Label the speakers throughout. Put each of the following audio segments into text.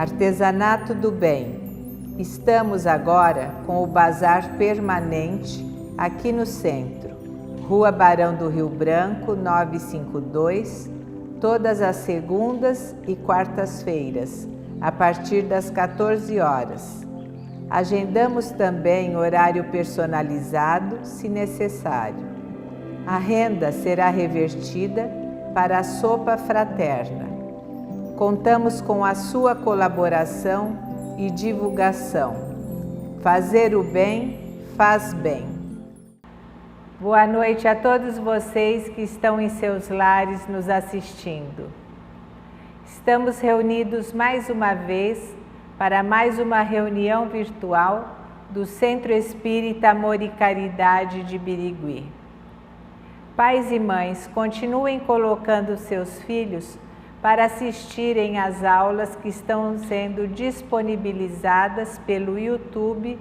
Speaker 1: Artesanato do Bem. Estamos agora com o Bazar Permanente aqui no centro, Rua Barão do Rio Branco, 952, todas as segundas e quartas-feiras, a partir das 14 horas. Agendamos também horário personalizado, se necessário. A renda será revertida para a sopa fraterna. Contamos com a sua colaboração e divulgação. Fazer o bem faz bem. Boa noite a todos vocês que estão em seus lares nos assistindo. Estamos reunidos mais uma vez para mais uma reunião virtual do Centro Espírita Amor e Caridade de Birigui. Pais e mães, continuem colocando seus filhos para assistirem às aulas que estão sendo disponibilizadas pelo YouTube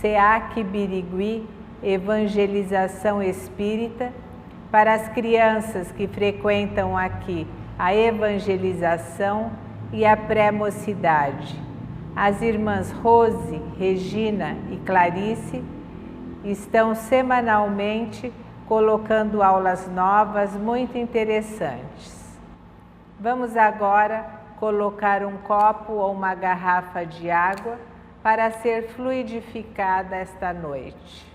Speaker 1: SEAC Birigui Evangelização Espírita para as crianças que frequentam aqui a evangelização e a pré-mocidade. As irmãs Rose, Regina e Clarice estão semanalmente colocando aulas novas muito interessantes. Vamos agora colocar um copo ou uma garrafa de água para ser fluidificada esta noite.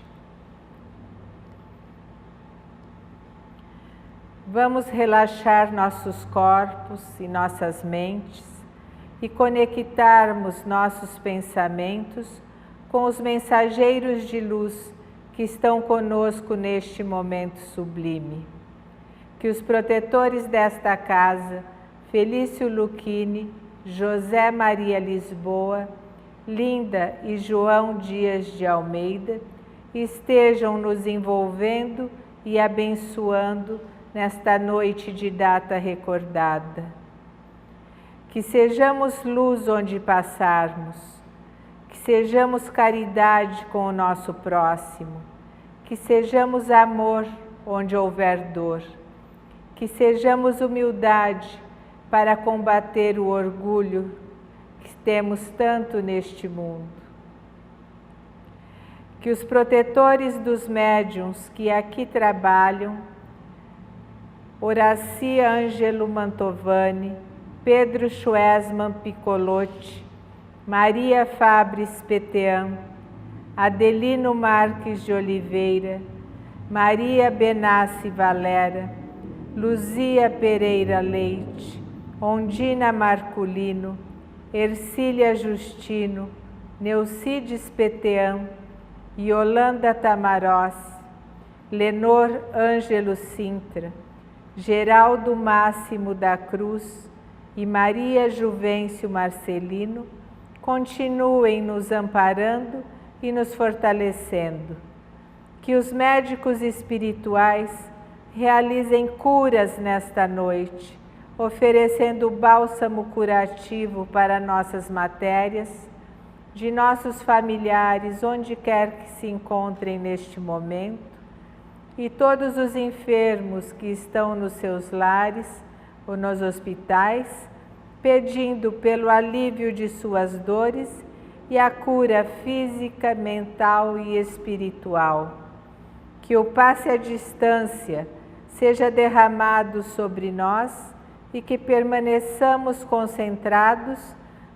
Speaker 1: Vamos relaxar nossos corpos e nossas mentes e conectarmos nossos pensamentos com os mensageiros de luz que estão conosco neste momento sublime. Que os protetores desta casa, Felício Luchini, José Maria Lisboa, Linda e João Dias de Almeida, estejam nos envolvendo e abençoando nesta noite de data recordada. Que sejamos luz onde passarmos, que sejamos caridade com o nosso próximo, que sejamos amor onde houver dor, que sejamos humildade para combater o orgulho que temos tanto neste mundo. Que os protetores dos médiuns que aqui trabalham, Horaci Ângelo Mantovani, Pedro Schwesman Piccolotti, Maria Fabris Petean, Adelino Marques de Oliveira, Maria Benassi Valera, Luzia Pereira Leite, Ondina Marculino, Ercília Justino, Neucides Petean, Yolanda Tamarós, Lenor Ângelo Sintra, Geraldo Máximo da Cruz e Maria Juvencio Marcelino continuem nos amparando e nos fortalecendo. Que os médicos espirituais realizem curas nesta noite, oferecendo bálsamo curativo para nossas matérias, de nossos familiares, onde quer que se encontrem neste momento, e todos os enfermos que estão nos seus lares ou nos hospitais, pedindo pelo alívio de suas dores e a cura física, mental e espiritual. Que o passe à distância seja derramado sobre nós e que permaneçamos concentrados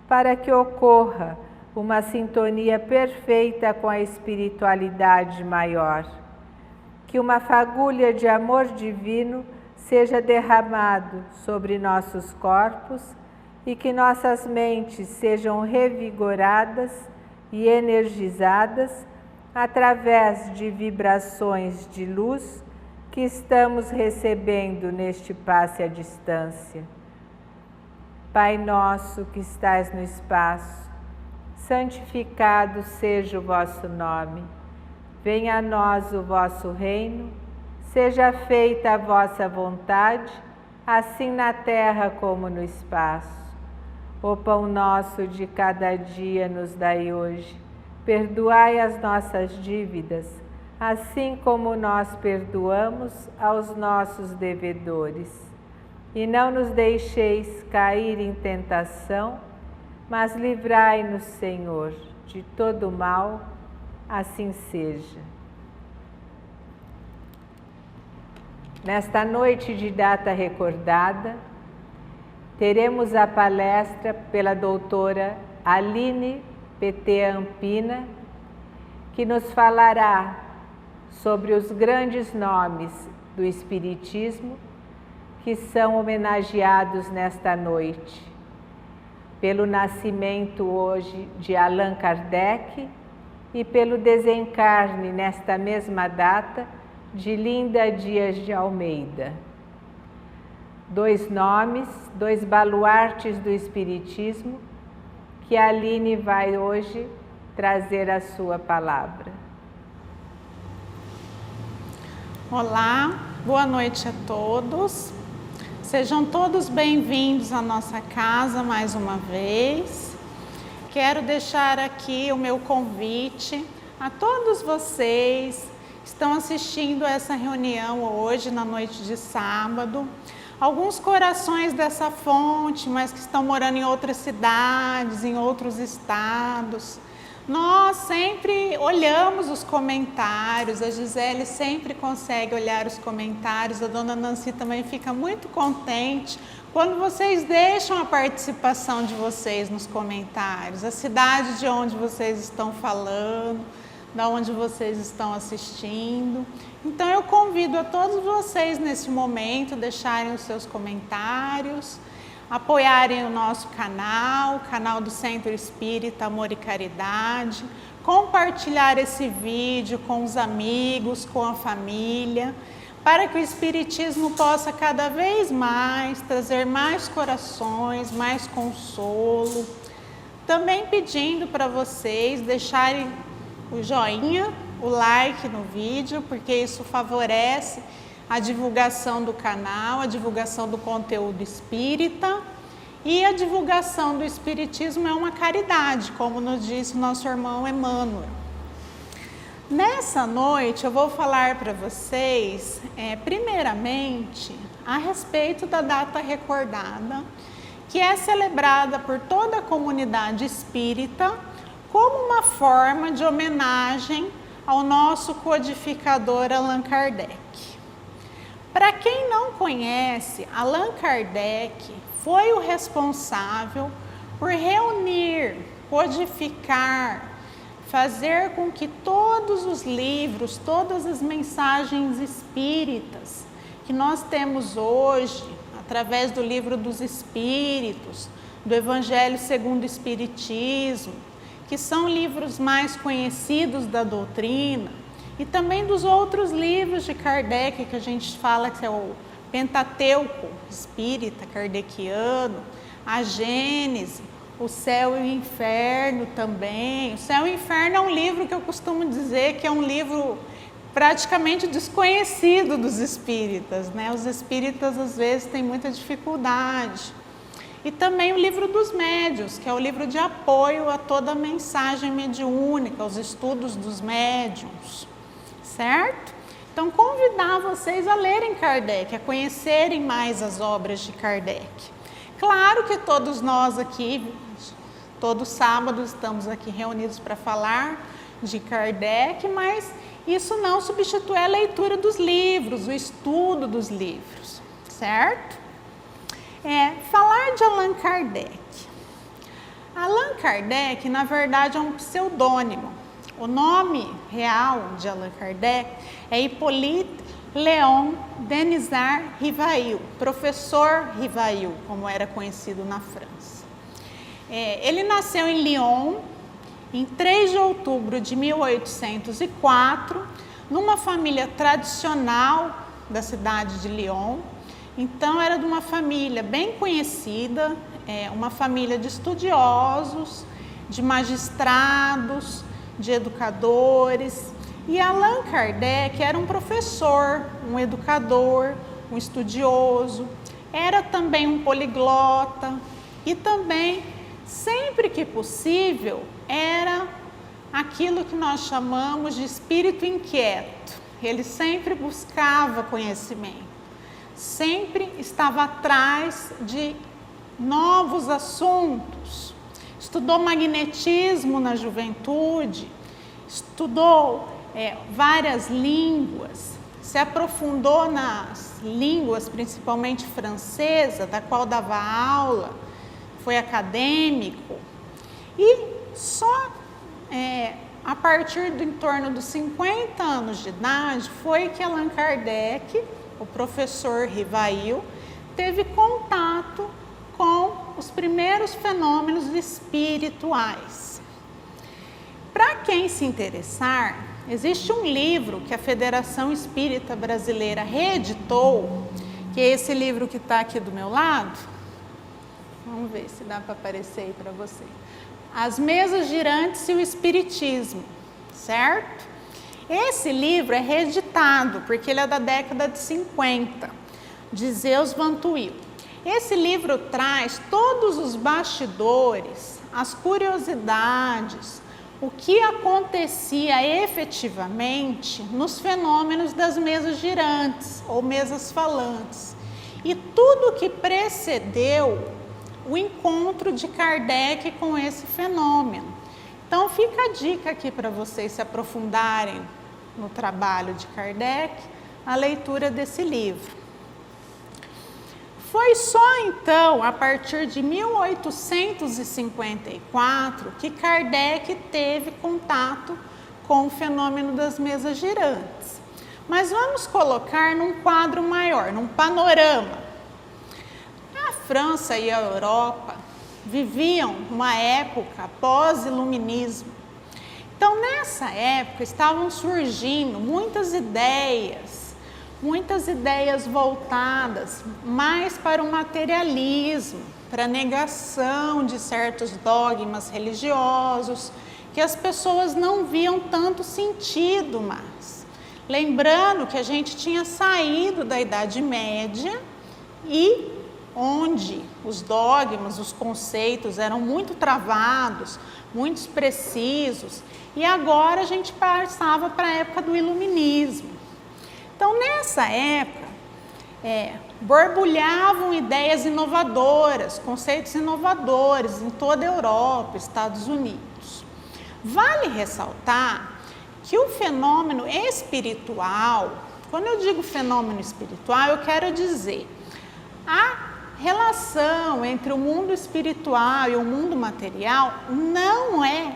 Speaker 1: para que ocorra uma sintonia perfeita com a espiritualidade maior. Que uma fagulha de amor divino seja derramado sobre nossos corpos e que nossas mentes sejam revigoradas e energizadas através de vibrações de luz que estamos recebendo neste passe à distância. Pai nosso que estais no espaço, santificado seja o vosso nome. Venha a nós o vosso reino, seja feita a vossa vontade, assim na terra como no espaço. O pão nosso de cada dia nos dai hoje. Perdoai as nossas dívidas, assim como nós perdoamos aos nossos devedores. E não nos deixeis cair em tentação, mas livrai-nos, Senhor, de todo mal, assim seja. Nesta noite de data recordada, teremos a palestra pela doutora Aline PT Ampina, que nos falará sobre os grandes nomes do Espiritismo que são homenageados nesta noite, pelo nascimento hoje de Allan Kardec e pelo desencarne nesta mesma data de Linda Dias de Almeida. Dois nomes, dois baluartes do Espiritismo, que a Aline vai hoje trazer a sua palavra.
Speaker 2: Olá, boa noite a todos. Sejam todos bem-vindos à nossa casa mais uma vez. Quero deixar aqui o meu convite a todos vocês que estão assistindo essa reunião hoje, na noite de sábado. Alguns corações dessa fonte, mas que estão morando em outras cidades, em outros estados. Nós sempre olhamos os comentários, a Gisele sempre consegue olhar os comentários, a dona Nancy também fica muito contente quando vocês deixam a participação de vocês nos comentários, a cidade de onde vocês estão falando, da onde vocês estão assistindo. Então eu convido a todos vocês nesse momento deixarem os seus comentários, apoiarem o nosso canal, o canal do Centro Espírita Amor e Caridade, compartilhar esse vídeo com os amigos, com a família, para que o Espiritismo possa cada vez mais trazer mais corações, mais consolo. Também pedindo para vocês deixarem o joinha, o like no vídeo, porque isso favorece a divulgação do canal, a divulgação do conteúdo espírita, e a divulgação do Espiritismo é uma caridade, como nos disse nosso irmão Emmanuel. Nessa noite eu vou falar para vocês, primeiramente, a respeito da data recordada, que é celebrada por toda a comunidade espírita como uma forma de homenagem ao nosso codificador Allan Kardec. Para quem não conhece, Allan Kardec foi o responsável por reunir, codificar, fazer com que todos os livros, todas as mensagens espíritas que nós temos hoje, através do Livro dos Espíritos, do Evangelho segundo o Espiritismo, que são livros mais conhecidos da doutrina, e também dos outros livros de Kardec, que a gente fala que é o Pentateuco espírita kardeciano, a Gênese, o Céu e o Inferno também. O Céu e o Inferno é um livro que eu costumo dizer que é um livro praticamente desconhecido dos espíritas, né? Os espíritas às vezes têm muita dificuldade. E também o Livro dos Médiuns, que é o livro de apoio a toda a mensagem mediúnica, aos estudos dos médiuns, certo? Então, convidar vocês a lerem Kardec, a conhecerem mais as obras de Kardec. Claro que todos nós aqui, todo sábado, estamos aqui reunidos para falar de Kardec, mas isso não substitui a leitura dos livros, o estudo dos livros, certo? Falar de Allan Kardec. Allan Kardec, na verdade, é um pseudônimo. O nome real de Allan Kardec é Hippolyte Léon Denisard Rivail, professor Rivail, como era conhecido na França. Ele nasceu em Lyon, em 3 de outubro de 1804, numa família tradicional da cidade de Lyon. Então, era de uma família bem conhecida, uma família de estudiosos, de magistrados, de educadores. E Allan Kardec era um professor, um educador, um estudioso, era também um poliglota e também, sempre que possível, era aquilo que nós chamamos de espírito inquieto. Ele sempre buscava conhecimento, sempre estava atrás de novos assuntos. estudou magnetismo na juventude, estudou várias línguas, se aprofundou nas línguas, principalmente francesa, da qual dava aula, foi acadêmico, e só a partir do em torno dos 50 anos de idade foi que Allan Kardec, o professor Rivail, teve contato com os primeiros fenômenos espirituais. Para quem se interessar, existe um livro que a Federação Espírita Brasileira reeditou, que é esse livro que está aqui do meu lado. Vamos ver se dá para aparecer aí para você. As Mesas Girantes e o Espiritismo, certo? Esse livro é reeditado, porque ele é da década de 50, de Zeus Van Tuyl. Esse livro traz todos os bastidores, as curiosidades, o que acontecia efetivamente nos fenômenos das mesas girantes ou mesas falantes e tudo que precedeu o encontro de Kardec com esse fenômeno. Então fica a dica aqui para vocês se aprofundarem no trabalho de Kardec, a leitura desse livro. Foi só então, a partir de 1854, que Kardec teve contato com o fenômeno das mesas girantes. Mas vamos colocar num quadro maior, num panorama. A França e a Europa viviam uma época pós-iluminismo. Então, nessa época, estavam surgindo muitas ideias voltadas mais para o materialismo, para a negação de certos dogmas religiosos, que as pessoas não viam tanto sentido mais. Lembrando que a gente tinha saído da Idade Média e onde os dogmas, os conceitos eram muito travados, muito precisos, e agora a gente passava para a época do iluminismo. Então, nessa época, borbulhavam ideias inovadoras, conceitos inovadores em toda a Europa, Estados Unidos. Vale ressaltar que o fenômeno espiritual, quando eu digo fenômeno espiritual, eu quero dizer a relação entre o mundo espiritual e o mundo material não é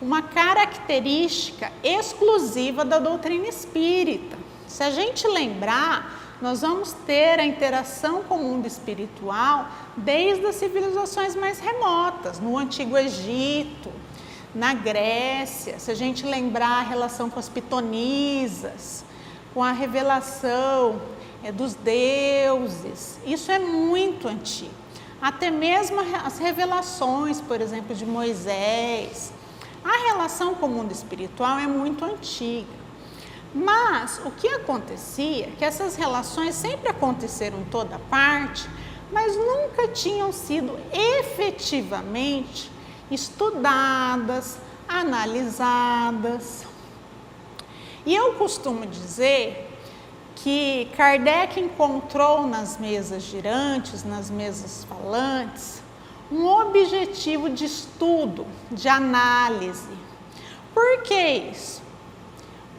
Speaker 2: uma característica exclusiva da doutrina espírita. Se a gente lembrar, nós vamos ter a interação com o mundo espiritual desde as civilizações mais remotas, no Antigo Egito, na Grécia. Se a gente lembrar a relação com as pitonisas, com a revelação dos deuses, isso é muito antigo. Até mesmo as revelações, por exemplo, de Moisés. A relação com o mundo espiritual é muito antiga. Mas o que acontecia é que essas relações sempre aconteceram em toda parte, mas nunca tinham sido efetivamente estudadas, analisadas. E eu costumo dizer que Kardec encontrou nas mesas girantes, nas mesas falantes, um objetivo de estudo, de análise. Por que isso?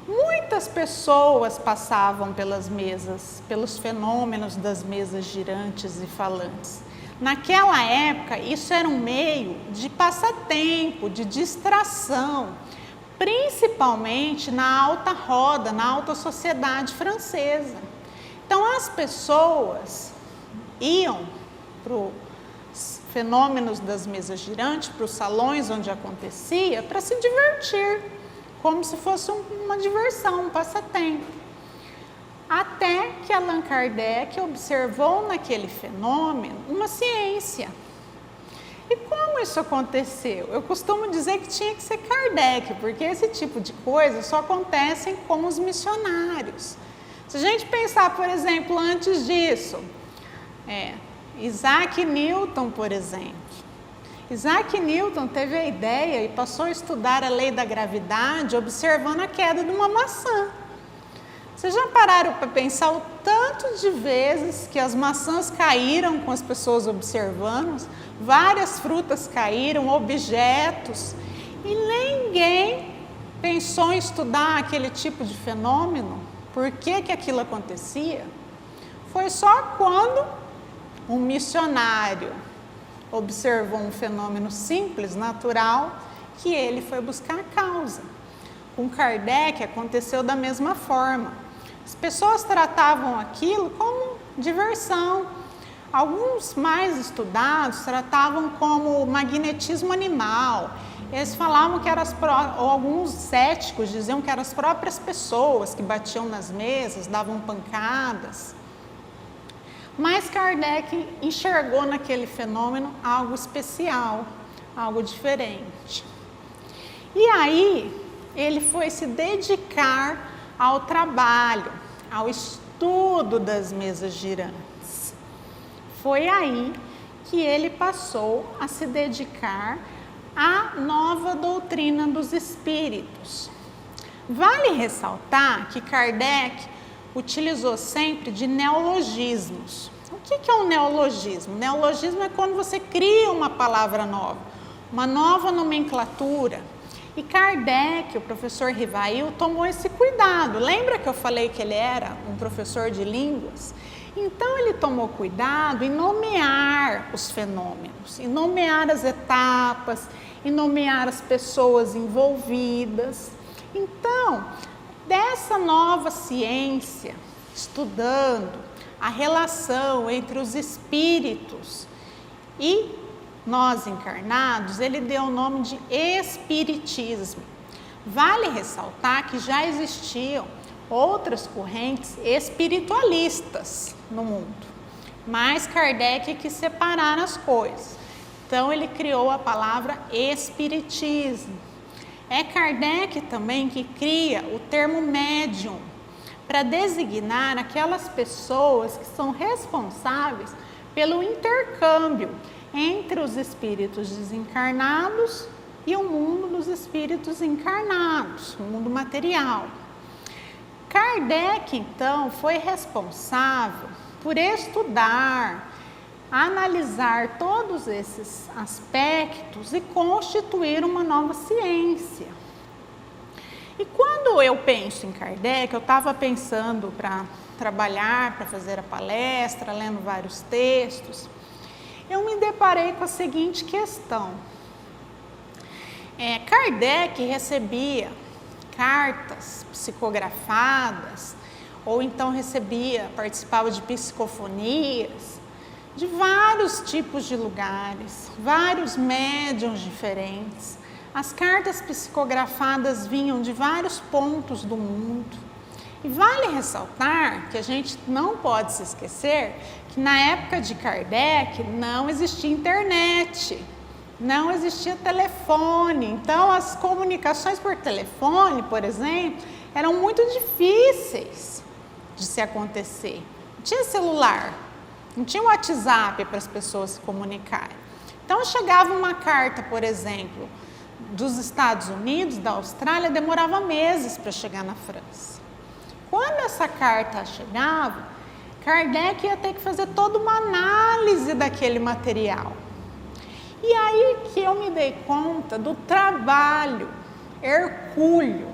Speaker 2: Muitas pessoas passavam pelas mesas, pelos fenômenos das mesas girantes e falantes. Naquela época, isso era um meio de passatempo, de distração, principalmente na alta roda, na alta sociedade francesa. Então, as pessoas iam para os fenômenos das mesas girantes, para os salões onde acontecia, para se divertir, como se fosse uma diversão, um passatempo. Até que Allan Kardec observou naquele fenômeno uma ciência. E como isso aconteceu? Eu costumo dizer que tinha que ser Kardec, porque esse tipo de coisa só acontece com os missionários. Se a gente pensar, por exemplo, antes disso, Isaac Newton, por exemplo. Isaac Newton teve a ideia e passou a estudar a lei da gravidade observando a queda de uma maçã. Vocês já pararam para pensar o tanto de vezes que as maçãs caíram com as pessoas observando? Várias frutas caíram, objetos, e ninguém pensou em estudar aquele tipo de fenômeno? Por que que aquilo acontecia? Foi só quando um missionário observou um fenômeno simples, natural, que ele foi buscar a causa. Com Kardec aconteceu da mesma forma. As pessoas tratavam aquilo como diversão. Alguns mais estudados tratavam como magnetismo animal. Eles falavam que eram ou alguns céticos diziam que eram as próprias pessoas que batiam nas mesas, davam pancadas. Mas Kardec enxergou naquele fenômeno algo especial, algo diferente. E aí ele foi se dedicar ao trabalho, ao estudo das mesas girantes. Foi aí que ele passou a se dedicar à nova doutrina dos espíritos. Vale ressaltar que Kardec utilizou sempre de neologismos. O que é um neologismo? Neologismo é quando você cria uma palavra nova, uma nova nomenclatura. E Kardec, o professor Rivail, tomou esse cuidado. Lembra que eu falei que ele era um professor de línguas? Então ele tomou cuidado em nomear os fenômenos, em nomear as etapas, em nomear as pessoas envolvidas. Então, dessa nova ciência, estudando a relação entre os espíritos e nós encarnados, ele deu o nome de espiritismo. Vale ressaltar que já existiam outras correntes espiritualistas no mundo, mas Kardec quis separar as coisas. Então ele criou a palavra espiritismo. É Kardec também que cria o termo médium para designar aquelas pessoas que são responsáveis pelo intercâmbio entre os espíritos desencarnados e o mundo dos espíritos encarnados, o mundo material. Kardec, então, foi responsável por estudar, analisar todos esses aspectos e constituir uma nova ciência. E quando eu penso em Kardec, eu estava pensando para trabalhar, para fazer a palestra, lendo vários textos, eu me deparei com a seguinte questão. Kardec recebia cartas psicografadas, ou então participava de psicofonias, de vários tipos de lugares, vários médiuns diferentes. As cartas psicografadas vinham de vários pontos do mundo. E vale ressaltar que a gente não pode se esquecer que na época de Kardec não existia internet, não existia telefone. Então as comunicações por telefone, por exemplo, eram muito difíceis de se acontecer. Não tinha celular, não tinha WhatsApp para as pessoas se comunicarem. Então chegava uma carta, por exemplo, dos Estados Unidos, da Austrália, demorava meses para chegar na França. Quando essa carta chegava, Kardec ia ter que fazer toda uma análise daquele material. E aí que eu me dei conta do trabalho hercúleo,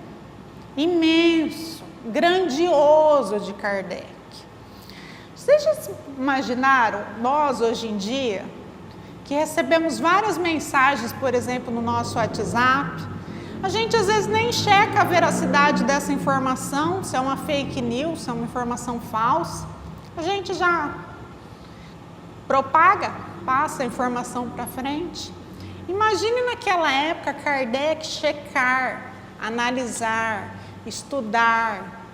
Speaker 2: imenso, grandioso de Kardec. Vocês já imaginaram, nós hoje em dia, que recebemos várias mensagens, por exemplo, no nosso WhatsApp, a gente às vezes nem checa a veracidade dessa informação, se é uma fake news, se é uma informação falsa. A gente já propaga, passa a informação para frente. Imagine naquela época Kardec checar, analisar, estudar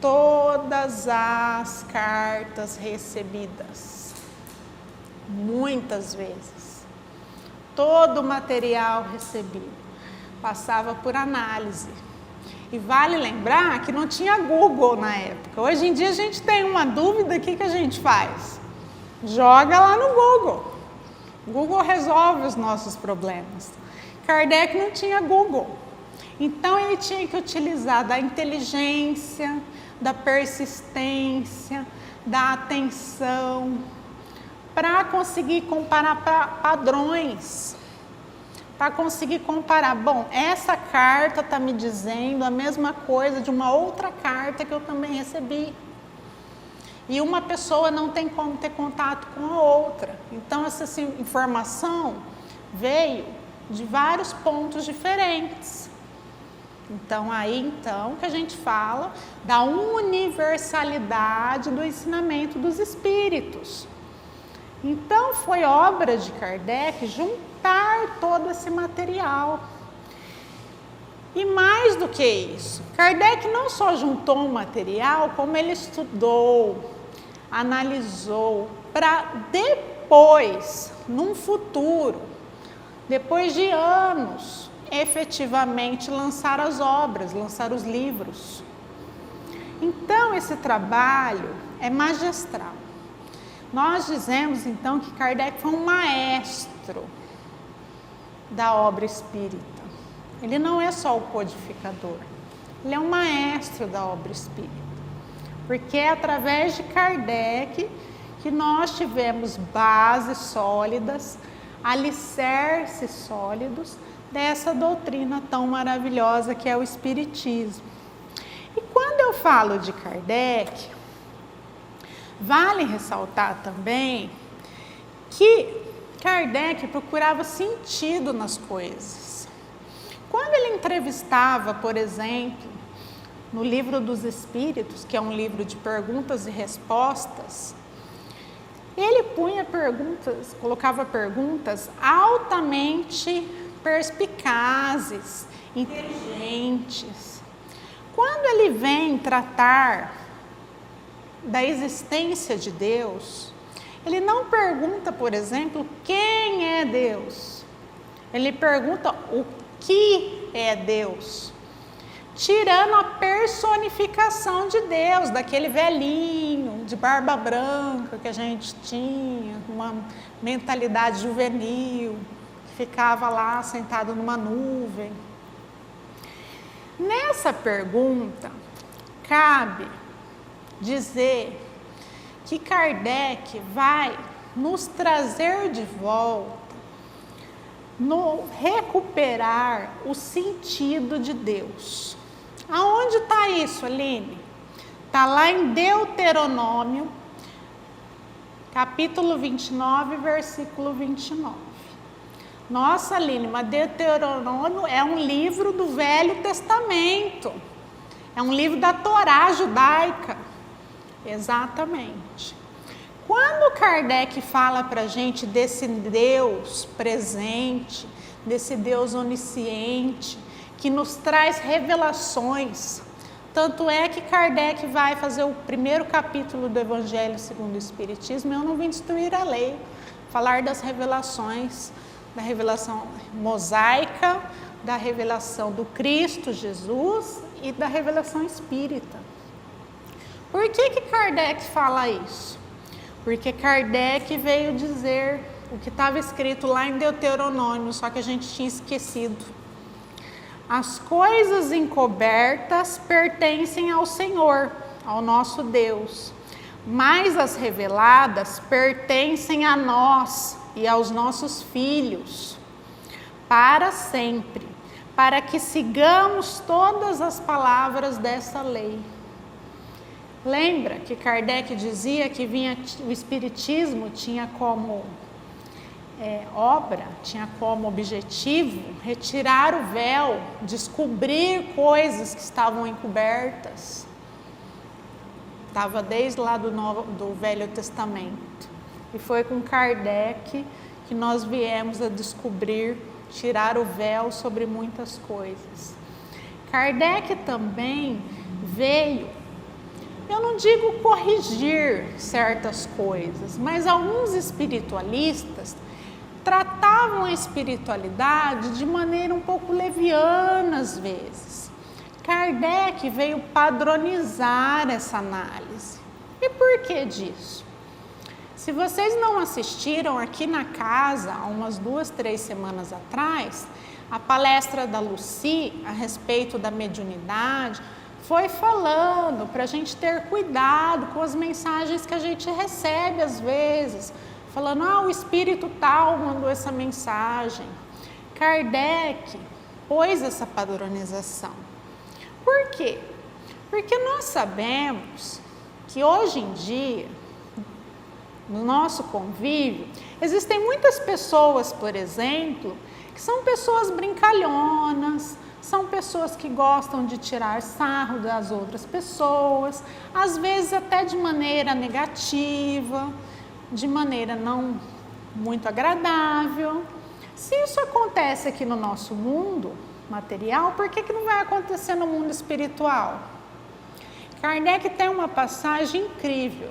Speaker 2: todas as cartas recebidas, muitas vezes, todo o material recebido passava por análise. E vale lembrar que não tinha Google na época. Hoje em dia a gente tem uma dúvida, o que a gente faz? Joga lá no Google. Google resolve os nossos problemas. Kardec não tinha Google. Então ele tinha que utilizar da inteligência, da persistência, da atenção, para conseguir comparar padrões, para conseguir comparar, bom, essa carta está me dizendo a mesma coisa de uma outra carta que eu também recebi. E uma pessoa não tem como ter contato com a outra. Então essa informação veio de vários pontos diferentes. Então aí que a gente fala da universalidade do ensinamento dos espíritos. Então foi obra de Kardec juntar todo esse material. E mais do que isso, Kardec não só juntou o material, como ele estudou, analisou, para depois, num futuro, depois de anos, efetivamente lançar as obras, lançar os livros. Então esse trabalho é magistral. Nós dizemos então que Kardec foi um maestro da obra espírita. Ele não é só o codificador, ele é um maestro da obra espírita. Porque é através de Kardec que nós tivemos bases sólidas, alicerces sólidos dessa doutrina tão maravilhosa que é o Espiritismo. E quando eu falo de Kardec, vale ressaltar também que Kardec procurava sentido nas coisas. Quando ele entrevistava, por exemplo, no Livro dos Espíritos, que é um livro de perguntas e respostas, ele colocava perguntas altamente perspicazes, inteligentes. Quando ele vem tratar da existência de Deus, ele não pergunta, por exemplo, quem é Deus. Ele pergunta o que é Deus, tirando a personificação de Deus, daquele velhinho de barba branca que a gente tinha, uma mentalidade juvenil, que ficava lá sentado numa nuvem. Nessa pergunta, cabe dizer que Kardec vai nos trazer de volta, recuperar o sentido de Deus. Aonde está isso, Aline? Está lá em Deuteronômio, capítulo 29, versículo 29. Nossa, Aline, mas Deuteronômio é um livro do Velho Testamento. É um livro da Torá judaica. Exatamente. Quando Kardec fala para a gente desse Deus presente, desse Deus onisciente, que nos traz revelações, tanto é que Kardec vai fazer o primeiro capítulo do Evangelho segundo o Espiritismo, eu não vim destruir a lei, falar das revelações, da revelação mosaica, da revelação do Cristo Jesus e da revelação espírita. Por que Kardec fala isso? Porque Kardec veio dizer o que estava escrito lá em Deuteronômio, só que a gente tinha esquecido. As coisas encobertas pertencem ao Senhor, ao nosso Deus, mas as reveladas pertencem a nós e aos nossos filhos, para sempre, para que sigamos todas as palavras dessa lei. Lembra que Kardec dizia que o Espiritismo tinha como obra, tinha como objetivo retirar o véu, descobrir coisas que estavam encobertas. Estava desde lá do Velho Testamento. E foi com Kardec que nós viemos a descobrir, tirar o véu sobre muitas coisas. Kardec também veio, eu não digo corrigir certas coisas, mas alguns espiritualistas tratavam a espiritualidade de maneira um pouco leviana às vezes. Kardec veio padronizar essa análise. E por que disso? Se vocês não assistiram aqui na casa, há umas 2, 3 semanas atrás, A palestra da Lucy a respeito da mediunidade foi falando para a gente ter cuidado com as mensagens que a gente recebe às vezes, falando, o espírito tal mandou essa mensagem. Kardec pôs essa padronização. Por quê? Porque nós sabemos que hoje em dia, no nosso convívio, existem muitas pessoas, por exemplo, que são pessoas brincalhonas, são pessoas que gostam de tirar sarro das outras pessoas, às vezes até de maneira negativa, de maneira não muito agradável. Se isso acontece aqui no nosso mundo material, por que não vai acontecer no mundo espiritual? Kardec tem uma passagem incrível,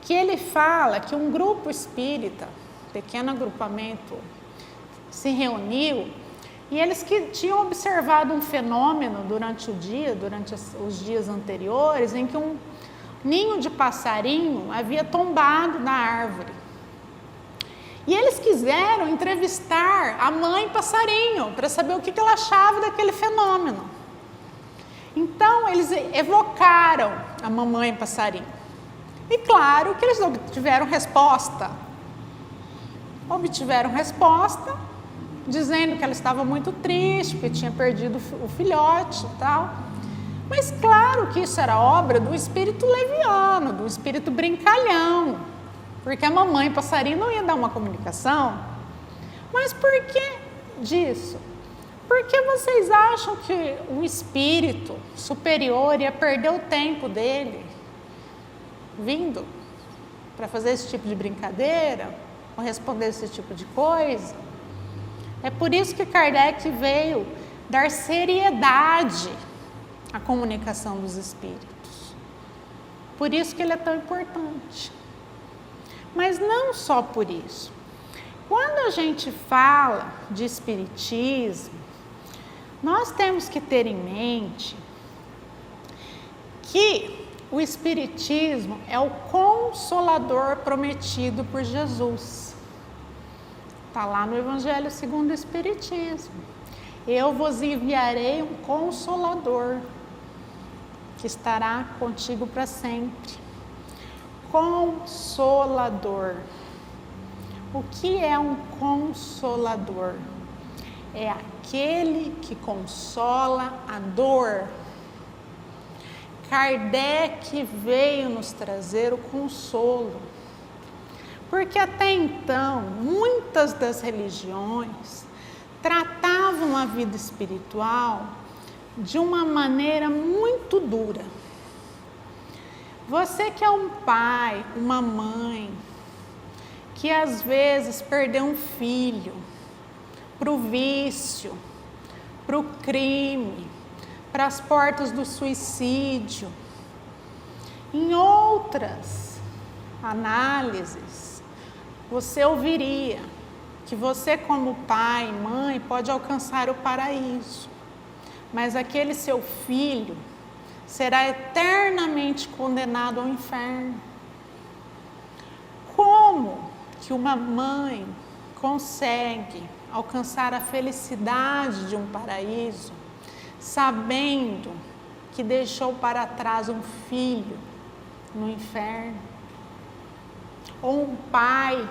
Speaker 2: que ele fala que um grupo espírita, pequeno agrupamento, se reuniu e eles que tinham observado um fenômeno durante o dia, durante os dias anteriores, em que um ninho de passarinho havia tombado da árvore. E eles quiseram entrevistar a mãe passarinho para saber o que ela achava daquele fenômeno. Então, eles evocaram a mamãe passarinho. E claro que eles obtiveram resposta. Dizendo que ela estava muito triste, porque tinha perdido o filhote e tal. Mas claro que isso era obra do espírito leviano, do espírito brincalhão, porque a mamãe passarinho não ia dar uma comunicação. Mas por que disso? Porque vocês acham que o espírito superior ia perder o tempo dele vindo para fazer esse tipo de brincadeira, ou responder esse tipo de coisa? É por isso que Kardec veio dar seriedade à comunicação dos espíritos. Por isso que ele é tão importante. Mas não só por isso. Quando a gente fala de espiritismo, nós temos que ter em mente que o espiritismo é o consolador prometido por Jesus. Está lá no Evangelho segundo o Espiritismo. Eu vos enviarei um consolador que estará contigo para sempre. Consolador. O que é um consolador? É aquele que consola a dor. Kardec veio nos trazer o consolo. Porque até então, muitas das religiões tratavam a vida espiritual de uma maneira muito dura. Você que é um pai, uma mãe, que às vezes perdeu um filho para o vício, para o crime, para as portas do suicídio. Em outras análises, você ouviria que você, como pai e mãe, pode alcançar o paraíso, mas aquele seu filho será eternamente condenado ao inferno. Como que uma mãe consegue alcançar a felicidade de um paraíso, sabendo que deixou para trás um filho no inferno? Ou um pai,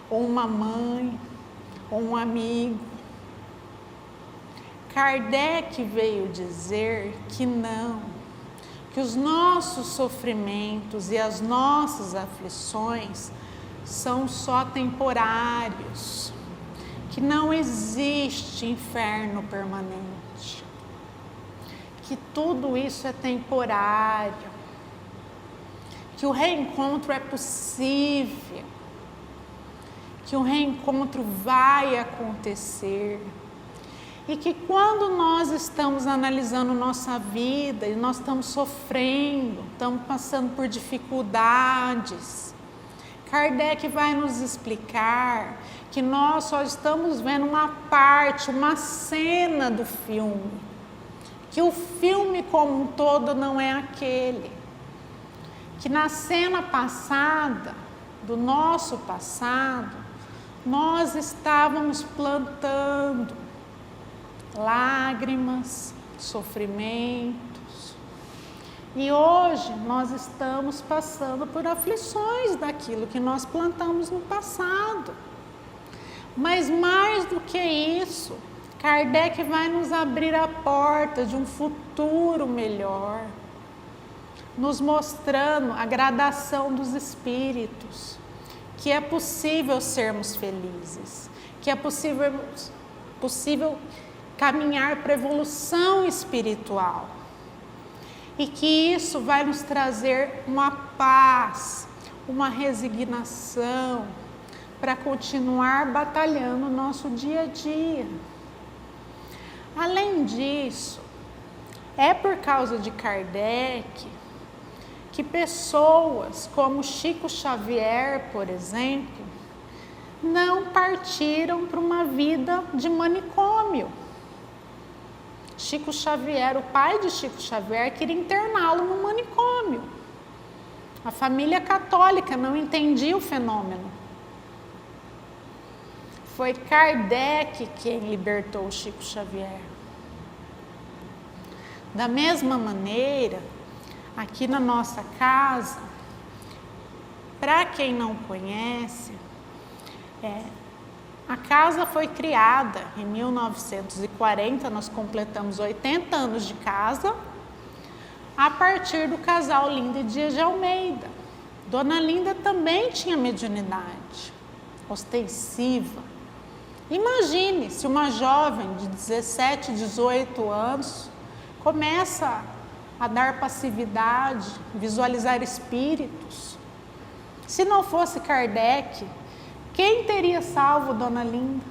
Speaker 2: ou uma mãe, ou um amigo. Kardec veio dizer que não, que os nossos sofrimentos e as nossas aflições são só temporários, que não existe inferno permanente, que tudo isso é temporário, que o reencontro é possível, que o reencontro vai acontecer e que quando nós estamos analisando nossa vida e nós estamos sofrendo, estamos passando por dificuldades, Kardec vai nos explicar que nós só estamos vendo uma parte, uma cena do filme, que o filme como um todo não é aquele, que na cena passada, do nosso passado, nós estávamos plantando lágrimas, sofrimentos. E hoje nós estamos passando por aflições daquilo que nós plantamos no passado. Mas mais do que isso, Kardec vai nos abrir a porta de um futuro melhor, nos mostrando a gradação dos espíritos, que é possível sermos felizes, que é possível caminhar para a evolução espiritual. E que isso vai nos trazer uma paz, uma resignação, para continuar batalhando o nosso dia a dia. Além disso, é por causa de Kardec que pessoas como Chico Xavier, por exemplo, não partiram para uma vida de manicômio. Chico Xavier, o pai de Chico Xavier, queria interná-lo no manicômio. A família católica não entendia o fenômeno. Foi Kardec quem libertou Chico Xavier. Da mesma maneira, aqui na nossa casa, para quem não conhece, a casa foi criada em 1940, nós completamos 80 anos de casa, a partir do casal Linda e Dias de Almeida. Dona Linda também tinha mediunidade ostensiva. Imagine se uma jovem de 17, 18 anos começa a dar passividade, visualizar espíritos. Se não fosse Kardec, quem teria salvo Dona Linda?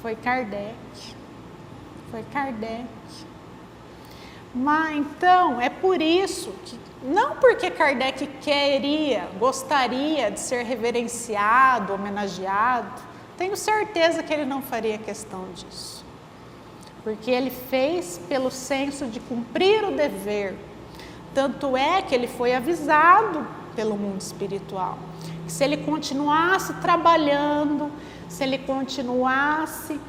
Speaker 2: Foi Kardec. Foi Kardec. Mas então, é por isso que, não porque Kardec gostaria de ser reverenciado, homenageado, tenho certeza que ele não faria questão disso. Porque ele fez pelo senso de cumprir o dever. Tanto é que ele foi avisado pelo mundo espiritual. Que se ele continuasse trabalhando, se ele continuasse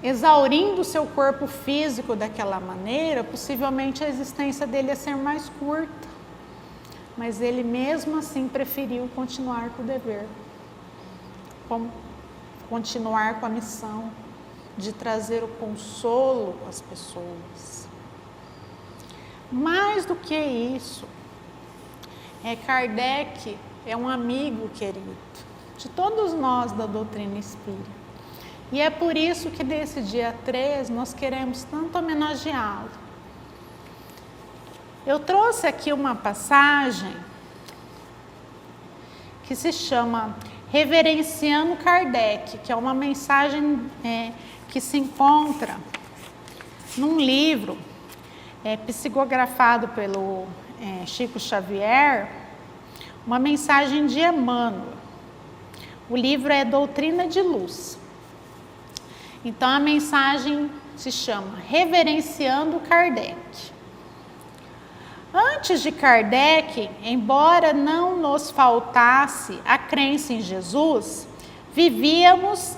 Speaker 2: exaurindo o seu corpo físico daquela maneira, possivelmente a existência dele ia ser mais curta. Mas ele mesmo assim preferiu continuar com o dever. Continuar com a missão de trazer o consolo às pessoas. Mais do que isso, Kardec é um amigo querido de todos nós da doutrina espírita. E é por isso que nesse dia 3 nós queremos tanto homenageá-lo. Eu trouxe aqui uma passagem que se chama Reverenciando Kardec, que é uma mensagem que se encontra num livro psicografado pelo Chico Xavier, uma mensagem de Emmanuel. O livro é Doutrina de Luz. Então a mensagem se chama Reverenciando Kardec. Antes de Kardec, embora não nos faltasse a crença em Jesus, vivíamos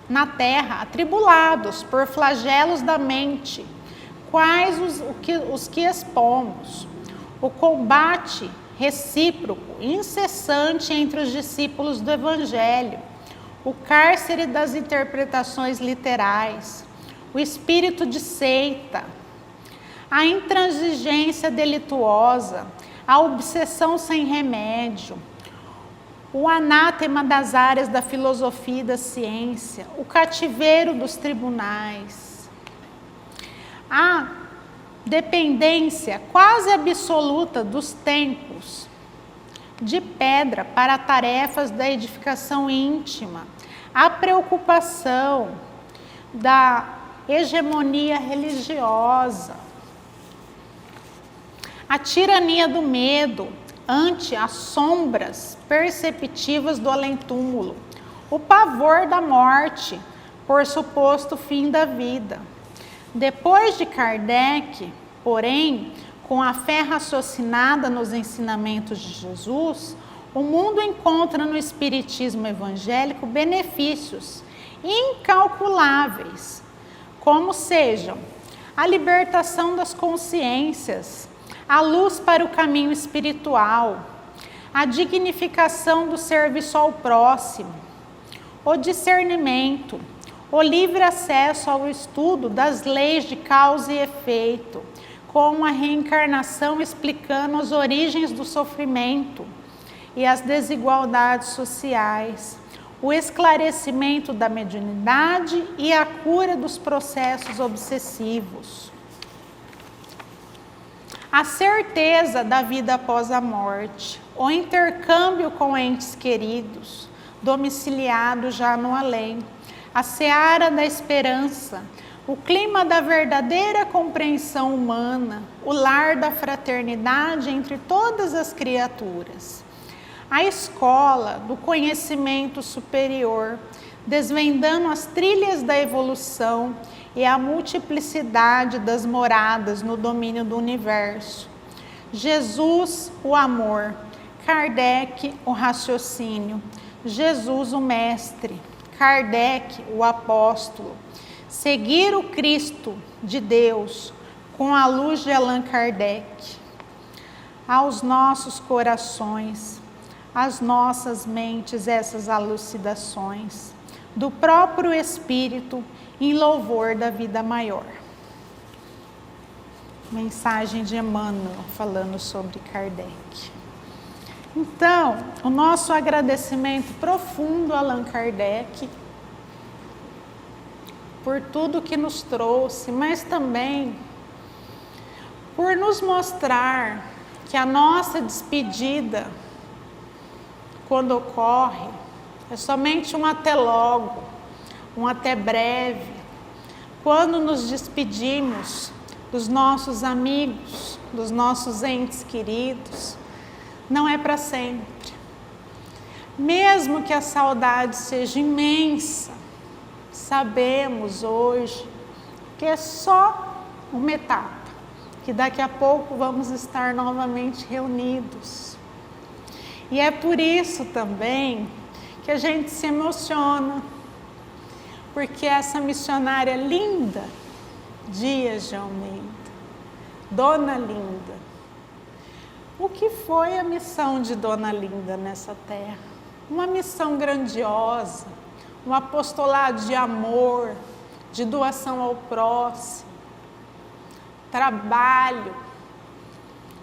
Speaker 2: na terra atribulados por flagelos da mente, quais os que expomos. O combate recíproco, incessante entre os discípulos do Evangelho, o cárcere das interpretações literais, o espírito de seita, a intransigência delituosa, a obsessão sem remédio, o anátema das áreas da filosofia e da ciência, o cativeiro dos tribunais, a dependência quase absoluta dos templos de pedra para tarefas da edificação íntima, a preocupação da hegemonia religiosa, a tirania do medo ante as sombras perceptivas do além-túmulo, o pavor da morte por suposto fim da vida. Depois de Kardec, porém, com a fé raciocinada nos ensinamentos de Jesus, o mundo encontra no espiritismo evangélico benefícios incalculáveis, como sejam a libertação das consciências, a luz para o caminho espiritual, a dignificação do serviço ao próximo, o discernimento, o livre acesso ao estudo das leis de causa e efeito, com a reencarnação explicando as origens do sofrimento e as desigualdades sociais, o esclarecimento da mediunidade e a cura dos processos obsessivos. A certeza da vida após a morte, o intercâmbio com entes queridos, domiciliados já no além, a seara da esperança, o clima da verdadeira compreensão humana, o lar da fraternidade entre todas as criaturas. A escola do conhecimento superior, desvendando as trilhas da evolução e a multiplicidade das moradas no domínio do universo. Jesus, o amor. Kardec, o raciocínio. Jesus, o mestre. Kardec, o apóstolo. Seguir o Cristo de Deus com a luz de Allan Kardec. Aos nossos corações, às nossas mentes, essas alucidações do próprio Espírito em louvor da vida maior. Mensagem de Emmanuel falando sobre Kardec. Então, o nosso agradecimento profundo a Allan Kardec por tudo que nos trouxe, mas também por nos mostrar que a nossa despedida, quando ocorre, é somente um até logo, um até breve. Quando nos despedimos dos nossos amigos, dos nossos entes queridos, não é para sempre. Mesmo que a saudade seja imensa, sabemos hoje que é só uma etapa, que daqui a pouco vamos estar novamente reunidos. E é por isso também que a gente se emociona, porque essa missionária linda, Dias de Almeida, Dona Linda, o que foi a missão de Dona Linda nessa terra? Uma missão grandiosa, um apostolado de amor, de doação ao próximo, trabalho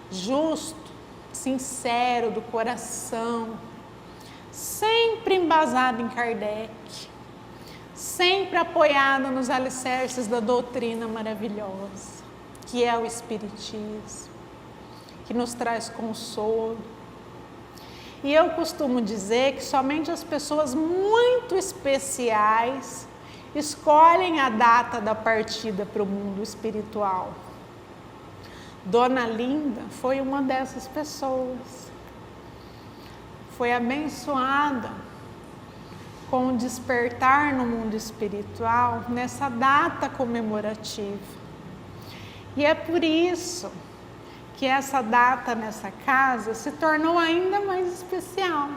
Speaker 2: justo, sincero, do coração, sempre embasado em Kardec, sempre apoiado nos alicerces da doutrina maravilhosa, que é o Espiritismo, que nos traz consolo. E eu costumo dizer que somente as pessoas muito especiais escolhem a data da partida para o mundo espiritual. Dona Linda foi uma dessas pessoas. Foi abençoada com o despertar no mundo espiritual nessa data comemorativa. E é por isso que essa data nessa casa se tornou ainda mais especial.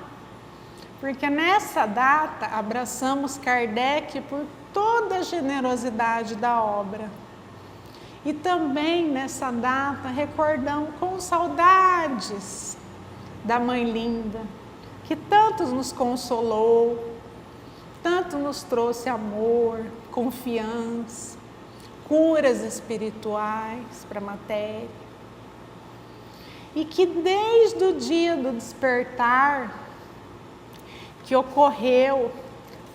Speaker 2: Porque nessa data abraçamos Kardec por toda a generosidade da obra. E também nessa data recordamos com saudades da Mãe Linda, que tanto nos consolou, tanto nos trouxe amor, confiança, curas espirituais para a matéria. E que desde o dia do despertar, que ocorreu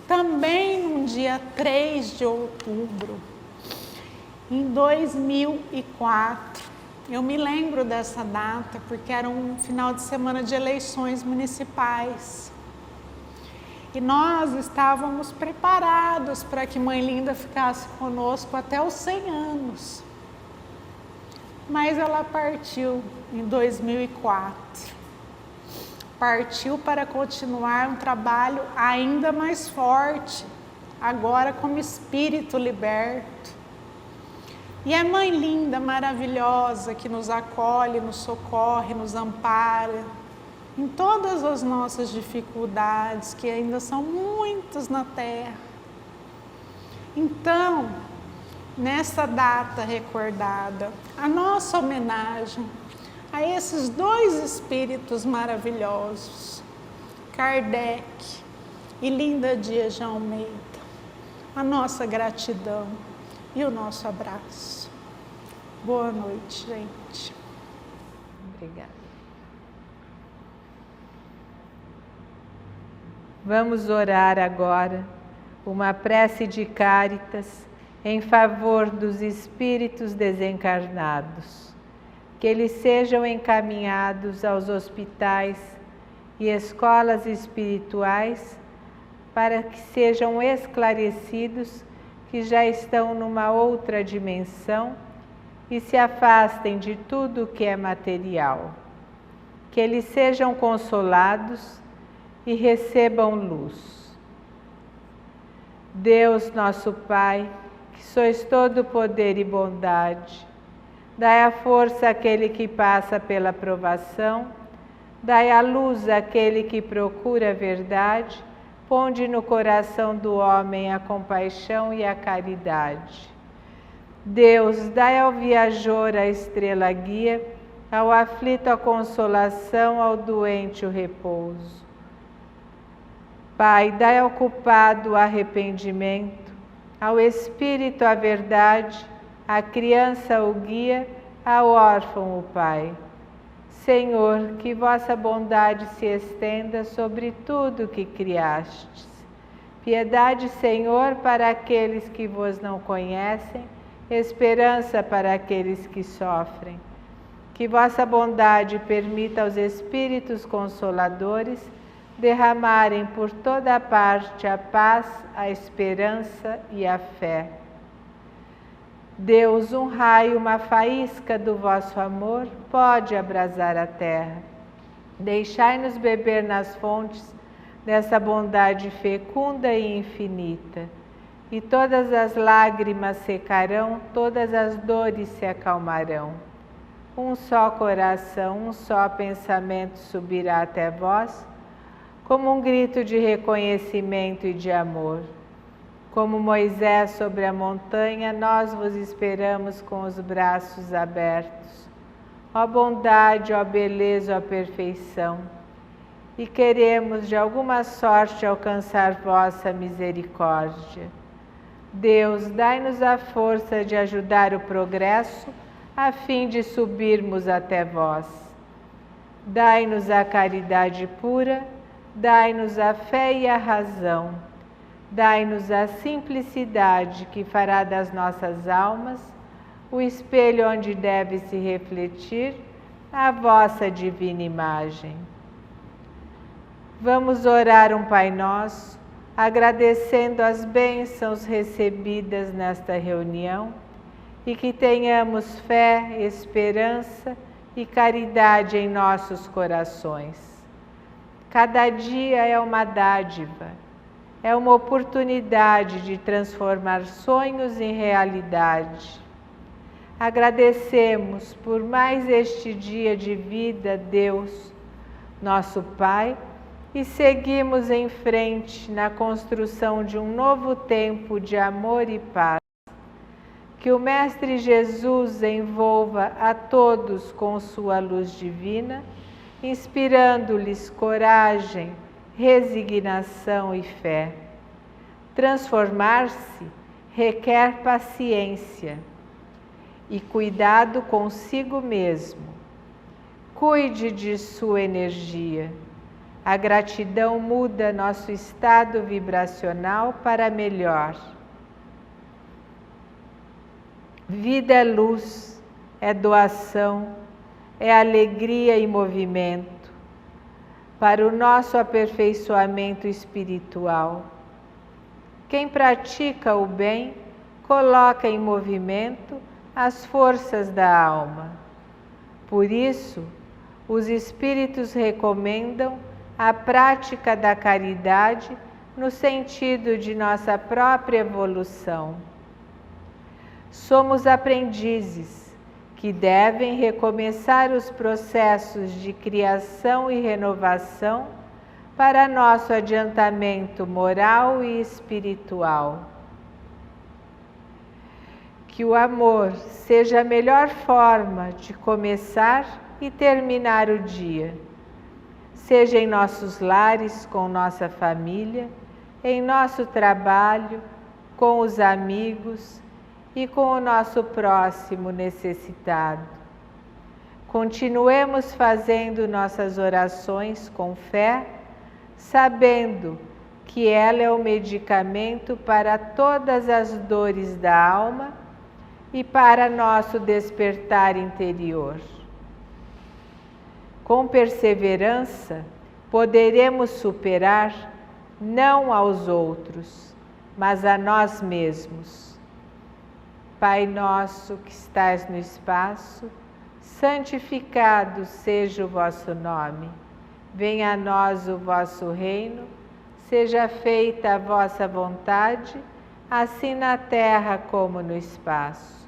Speaker 2: também no dia 3 de outubro, em 2004, eu me lembro dessa data porque era um final de semana de eleições municipais. E nós estávamos preparados para que Mãe Linda ficasse conosco até os 100 anos. Mas ela partiu em 2004. Partiu para continuar um trabalho ainda mais forte, agora como espírito liberto. E é Mãe Linda, maravilhosa, que nos acolhe, nos socorre, nos ampara em todas as nossas dificuldades, que ainda são muitas na Terra. Então, nessa data recordada, a nossa homenagem a esses dois espíritos maravilhosos, Kardec e Linda Dias de Almeida, a nossa gratidão e o nosso abraço. Boa noite, gente.
Speaker 1: Obrigada. Vamos orar agora uma prece de Cáritas em favor dos espíritos desencarnados, que eles sejam encaminhados aos hospitais e escolas espirituais para que sejam esclarecidos que já estão numa outra dimensão e se afastem de tudo que é material. Que eles sejam consolados e recebam luz. Deus nosso Pai, que sois todo poder e bondade, dai a força àquele que passa pela provação, dai a luz àquele que procura a verdade, ponde no coração do homem a compaixão e a caridade. Deus, dai ao viajor a estrela guia, ao aflito a consolação, ao doente o repouso. Pai, dai ao culpado o arrependimento, ao espírito a verdade, à criança o guia, ao órfão o Pai. Senhor, que vossa bondade se estenda sobre tudo que criastes. Piedade, Senhor, para aqueles que vos não conhecem, esperança para aqueles que sofrem. Que vossa bondade permita aos Espíritos Consoladores derramarem por toda parte a paz, a esperança e a fé. Deus, um raio, uma faísca do vosso amor pode abrasar a terra. Deixai-nos beber nas fontes dessa bondade fecunda e infinita, e todas as lágrimas secarão, todas as dores se acalmarão. Um só coração, um só pensamento subirá até vós, como um grito de reconhecimento e de amor. Como Moisés sobre a montanha, nós vos esperamos com os braços abertos. Ó bondade, ó beleza, ó perfeição, e queremos de alguma sorte alcançar vossa misericórdia. Deus, dai-nos a força de ajudar o progresso, a fim de subirmos até vós. Dai-nos a caridade pura, dai-nos a fé e a razão, dai-nos a simplicidade que fará das nossas almas o espelho onde deve se refletir a vossa divina imagem. Vamos orar um Pai Nosso, agradecendo as bênçãos recebidas nesta reunião e que tenhamos fé, esperança e caridade em nossos corações. Cada dia é uma dádiva, é uma oportunidade de transformar sonhos em realidade. Agradecemos por mais este dia de vida, Deus, nosso Pai, e seguimos em frente na construção de um novo tempo de amor e paz. Que o Mestre Jesus envolva a todos com sua luz divina, inspirando-lhes coragem, resignação e fé. Transformar-se requer paciência e cuidado consigo mesmo. Cuide de sua energia. A gratidão muda nosso estado vibracional para melhor. Vida é luz, é doação, é alegria e movimento para o nosso aperfeiçoamento espiritual. Quem pratica o bem coloca em movimento as forças da alma. Por isso, os Espíritos recomendam a prática da caridade no sentido de nossa própria evolução. Somos aprendizes que devem recomeçar os processos de criação e renovação para nosso adiantamento moral e espiritual. Que o amor seja a melhor forma de começar e terminar o dia, seja em nossos lares com nossa família, em nosso trabalho, com os amigos e com o nosso próximo necessitado. Continuemos fazendo nossas orações com fé, sabendo que ela é o medicamento para todas as dores da alma e para nosso despertar interior. Com perseverança, poderemos superar não aos outros, mas a nós mesmos. Pai nosso que estais no espaço, santificado seja o vosso nome. Venha a nós o vosso reino, seja feita a vossa vontade, assim na terra como no espaço.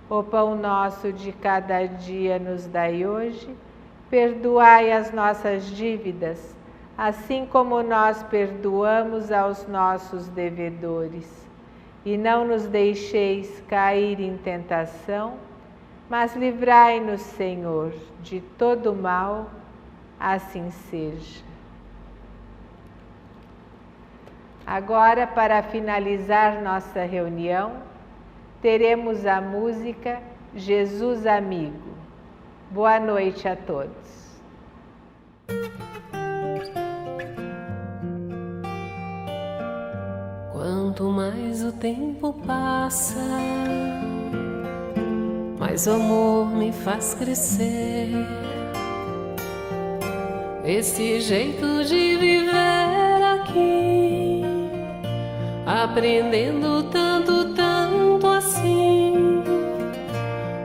Speaker 1: O pão nosso de cada dia nos dai hoje, perdoai as nossas dívidas, assim como nós perdoamos aos nossos devedores. E não nos deixeis cair em tentação, mas livrai-nos, Senhor, de todo mal, assim seja. Agora, para finalizar nossa reunião, teremos a música Jesus Amigo. Boa noite a todos.
Speaker 3: Quanto mais o tempo passa, mais o amor me faz crescer. Esse jeito de viver aqui, aprendendo tanto, tanto assim,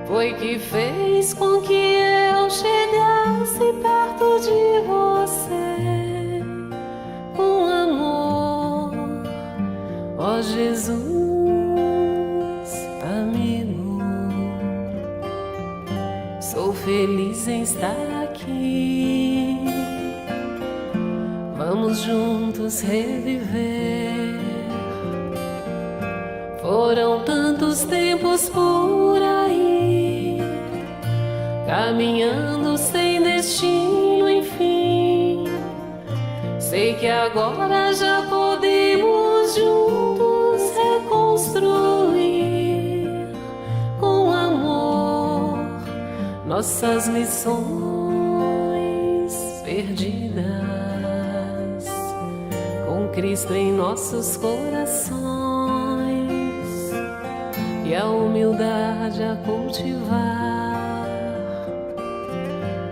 Speaker 3: foi que fez com que eu chegasse perto de você com amor, ó Jesus, amigo. Sou feliz em estar aqui, vamos juntos reviver. Foram tantos tempos por aí, caminhando sem destino, enfim. Sei que agora já podemos juntos reconstruir com amor nossas lições perdidas, com Cristo em nossos corações e a humildade a cultivar.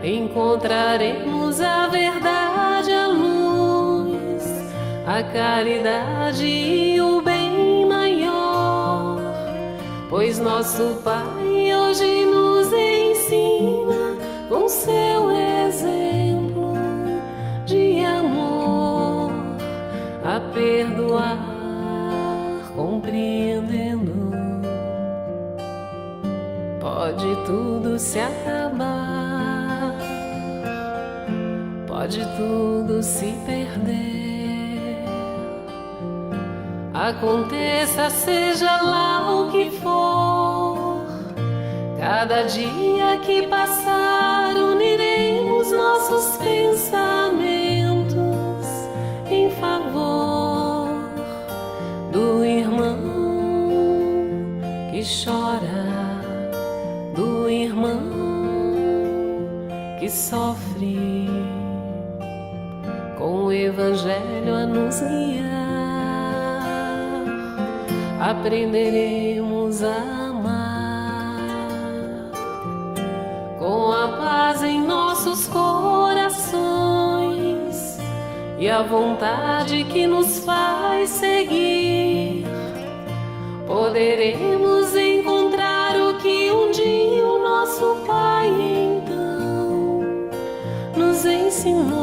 Speaker 3: Encontraremos a verdade, a luz, a caridade e o bem maior, pois nosso Pai hoje nos ensina com seu exemplo de amor a perdoar, compreendendo. Pode tudo se acabar, pode tudo se perder, aconteça seja lá o que for. Cada dia que passar uniremos nossos pensamentos em favor do irmão que chora, do irmão que sofre, com o Evangelho a nos guiar. Aprenderemos a amar, com a paz em nossos corações e a vontade que nos faz seguir. Poderemos encontrar o que um dia o nosso Pai então nos ensinou.